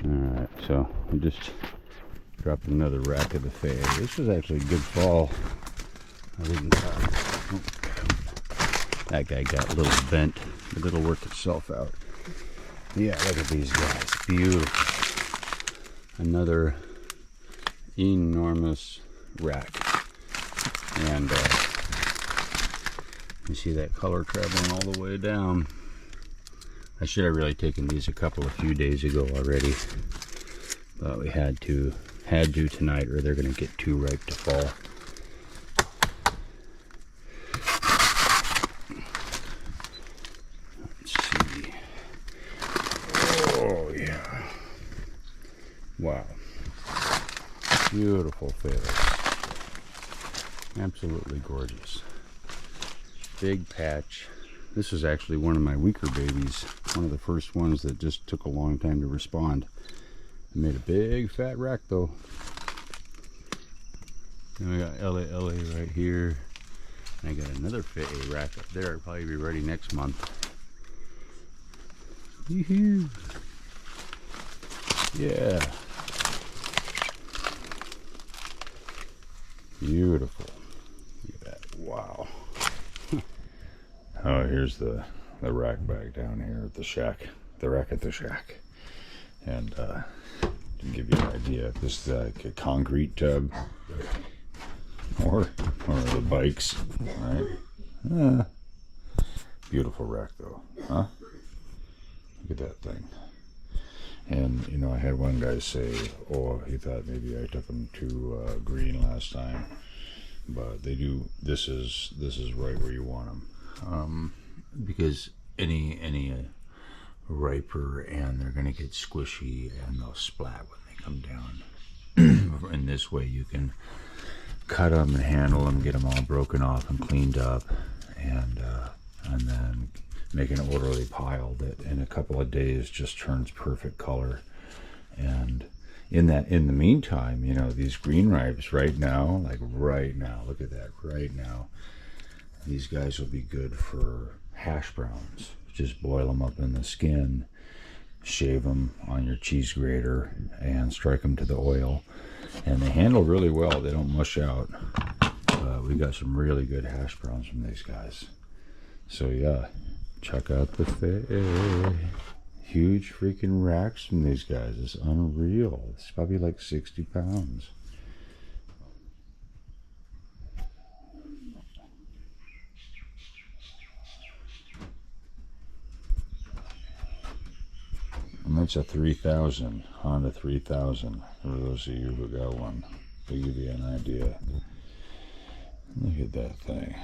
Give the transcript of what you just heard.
Alright, so we just dropped another rack of the Fe'i. This was actually a good fall. I didn't that guy got a little bent, but it'll work itself out. Yeah, look at these guys. Beautiful. Another enormous rack. And you see that color traveling all the way down. I should have really taken these a few days ago already, but we had to tonight, or they're going to get too ripe to fall. Let's see. Oh yeah! Wow, beautiful feathers, absolutely gorgeous. Big patch. This is actually one of my weaker babies, one of the first ones that just took a long time to respond. I made a big fat rack though. And I got Ellie right here. And I got another Fe'i rack up there. It'll probably be ready next month. Yoo-hoo. Yeah. Beautiful. Look at that. Wow. Oh, here's the rack back down here at the shack. The rack at the shack. And to give you an idea, this is like a concrete tub. Or the bikes, right? Beautiful rack though, huh? Look at that thing. And you know, I had one guy say, oh, he thought maybe I took them too green last time, but they do. This is right where you want them, because any riper and they're gonna get squishy and they'll splat when they come down. In this way, you can cut them and handle them, get them all broken off and cleaned up, and then make an orderly pile that in a couple of days just turns perfect color. And in the meantime, you know, these green ripes right now, look at that right now, these guys will be good for hash browns. Just boil them up in the skin, shave them on your cheese grater, and strike them to the oil. And they handle really well. They don't mush out. We got some really good hash browns from these guys. So yeah, check out the Fe'i. Huge freaking racks from these guys. It's unreal. It's probably like 60 pounds. And that's a 3000, Honda 3000, for those of you who got one, to give you an idea. Look at that thing.